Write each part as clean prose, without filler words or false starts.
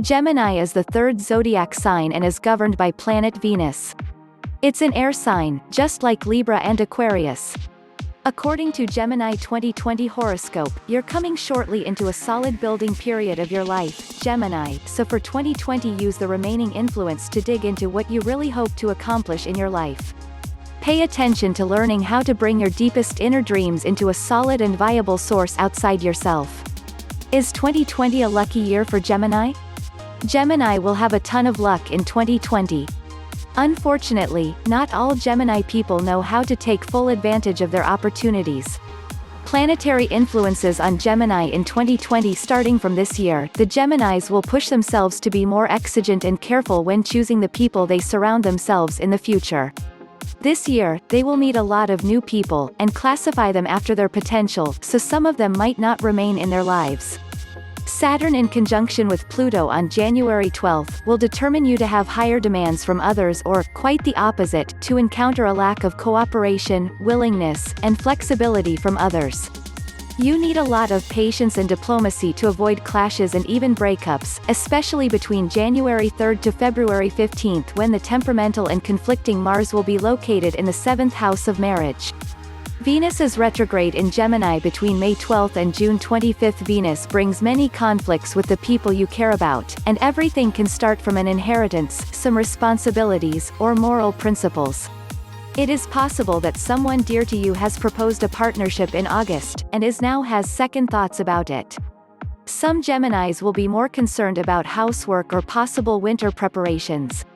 Gemini is the third zodiac sign and is governed by planet Venus. It's an air sign, just like Libra and Aquarius. According to Gemini 2020 horoscope, you're coming shortly into a solid building period of your life, Gemini, so for 2020 use the remaining influence to dig into what you really hope to accomplish in your life. Pay attention to learning how to bring your deepest inner dreams into a solid and viable source outside yourself. Is 2020 a lucky year for Gemini? Gemini will have a ton of luck in 2020. Unfortunately, not all Gemini people know how to take full advantage of their opportunities. Planetary influences on Gemini in 2020. Starting from this year, the Geminis will push themselves to be more exigent and careful when choosing the people they surround themselves in the future. This year, they will meet a lot of new people, and classify them after their potential, so some of them might not remain in their lives. Saturn in conjunction with Pluto on January 12 will determine you to have higher demands from others or, quite the opposite, to encounter a lack of cooperation, willingness, and flexibility from others. You need a lot of patience and diplomacy to avoid clashes and even breakups, especially between January 3 to February 15 when the temperamental and conflicting Mars will be located in the 7th house of marriage. Venus is retrograde in Gemini between May 12 and June 25. Venus brings many conflicts with the people you care about, and everything can start from an inheritance, some responsibilities, or moral principles. It is possible that someone dear to you has proposed a partnership in August, and has second thoughts about it. Some Geminis will be more concerned about housework or possible winter preparations.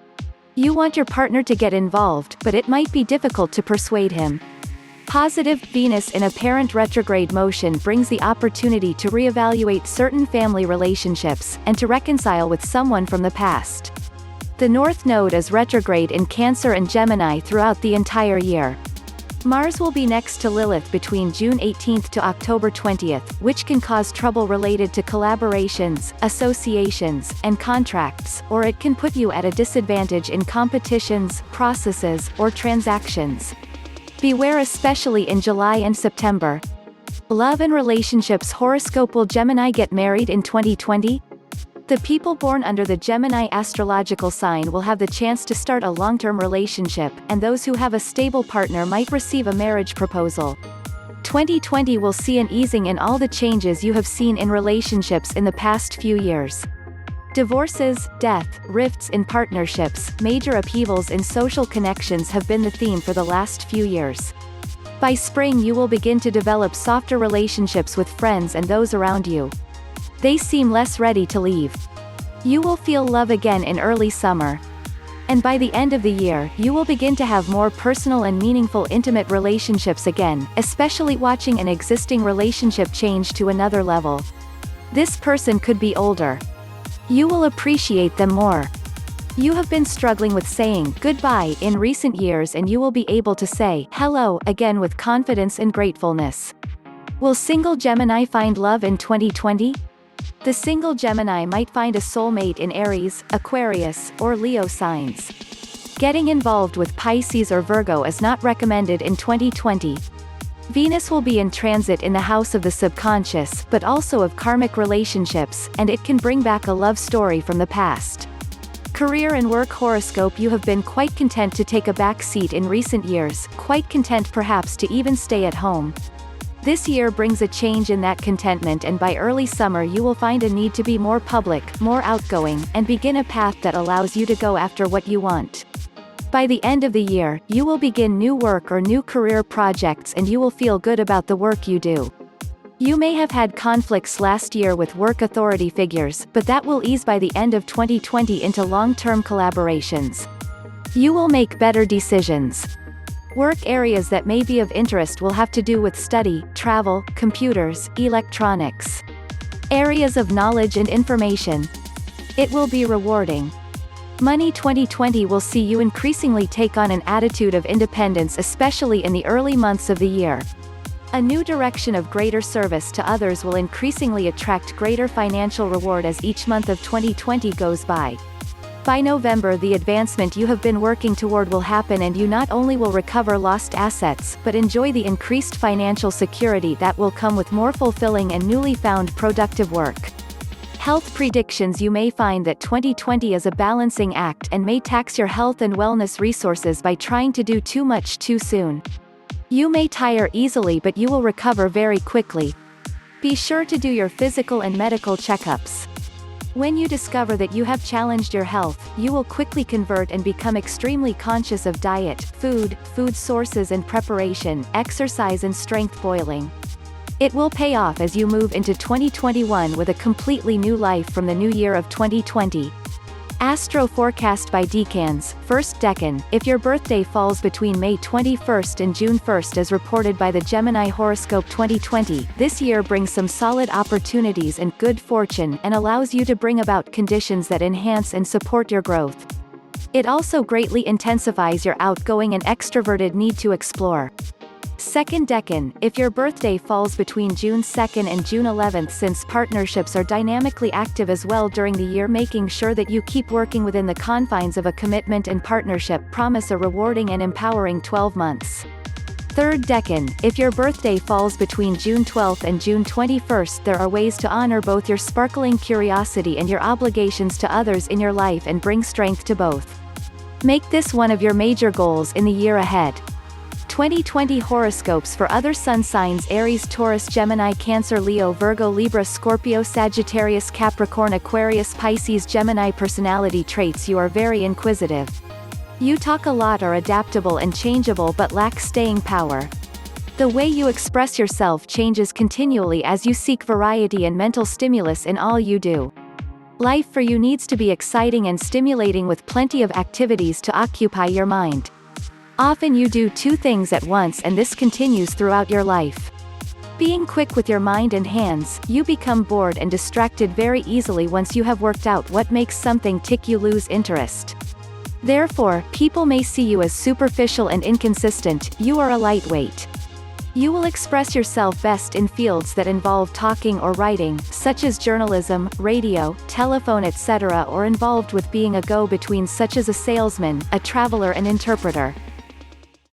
You want your partner to get involved, but it might be difficult to persuade him. Positive Venus in apparent retrograde motion brings the opportunity to reevaluate certain family relationships, and to reconcile with someone from the past. The North Node is retrograde in Cancer and Gemini throughout the entire year. Mars will be next to Lilith between June 18 to October 20, which can cause trouble related to collaborations, associations, and contracts, or it can put you at a disadvantage in competitions, processes, or transactions. Beware especially in July and September. Love and relationships horoscope. Will Gemini get married in 2020? The people born under the Gemini astrological sign will have the chance to start a long-term relationship, and those who have a stable partner might receive a marriage proposal. 2020 will see an easing in all the changes you have seen in relationships in the past few years. Divorces, death, rifts in partnerships, major upheavals in social connections have been the theme for the last few years. By spring you will begin to develop softer relationships with friends and those around you. They seem less ready to leave. You will feel love again in early summer. And by the end of the year, you will begin to have more personal and meaningful intimate relationships again, especially watching an existing relationship change to another level. This person could be older. You will appreciate them more. You have been struggling with saying goodbye in recent years, and you will be able to say hello again with confidence and gratefulness. Will single Gemini find love in 2020? The single Gemini might find a soulmate in Aries, Aquarius, or Leo signs. Getting involved with Pisces or Virgo is not recommended in 2020. Venus will be in transit in the house of the subconscious, but also of karmic relationships, and it can bring back a love story from the past. Career and work horoscope. You have been quite content to take a back seat in recent years, quite content perhaps to even stay at home. This year brings a change in that contentment, and by early summer you will find a need to be more public, more outgoing, and begin a path that allows you to go after what you want. By the end of the year, you will begin new work or new career projects, and you will feel good about the work you do. You may have had conflicts last year with work authority figures, but that will ease by the end of 2020 into long-term collaborations. You will make better decisions. Work areas that may be of interest will have to do with study, travel, computers, electronics. Areas of knowledge and information. It will be rewarding. Money. 2020 will see you increasingly take on an attitude of independence, especially in the early months of the year. A new direction of greater service to others will increasingly attract greater financial reward as each month of 2020 goes by. By November, the advancement you have been working toward will happen, and you not only will recover lost assets, but enjoy the increased financial security that will come with more fulfilling and newly found productive work. Health predictions. You may find that 2020 is a balancing act and may tax your health and wellness resources by trying to do too much too soon. You may tire easily, but you will recover very quickly. Be sure to do your physical and medical checkups. When you discover that you have challenged your health, you will quickly convert and become extremely conscious of diet, food sources and preparation, exercise and strength boiling. It will pay off as you move into 2021 with a completely new life from the new year of 2020. Astro forecast by Decans, first decan. If your birthday falls between May 21st and June 1st as reported by the Gemini Horoscope 2020, this year brings some solid opportunities and good fortune and allows you to bring about conditions that enhance and support your growth. It also greatly intensifies your outgoing and extroverted need to explore. Second decan. If your birthday falls between June 2nd and June 11th, since partnerships are dynamically active as well during the year, making sure that you keep working within the confines of a commitment and partnership promise a rewarding and empowering 12 months. Third decan. If your birthday falls between June 12th and June 21st, there are ways to honor both your sparkling curiosity and your obligations to others in your life and bring strength to both. Make this one of your major goals in the year ahead. 2020 horoscopes for other sun signs: Aries, Taurus, Gemini, Cancer, Leo, Virgo, Libra, Scorpio, Sagittarius, Capricorn, Aquarius, Pisces. Gemini personality traits: you are very inquisitive. You talk a lot, are adaptable and changeable but lack staying power. The way you express yourself changes continually as you seek variety and mental stimulus in all you do. Life for you needs to be exciting and stimulating with plenty of activities to occupy your mind. Often you do two things at once, and this continues throughout your life. Being quick with your mind and hands, you become bored and distracted very easily. Once you have worked out what makes something tick, you lose interest. Therefore, people may see you as superficial and inconsistent. You are a lightweight. You will express yourself best in fields that involve talking or writing, such as journalism, radio, telephone, etc., or involved with being a go-between, such as a salesman, a traveler, and interpreter.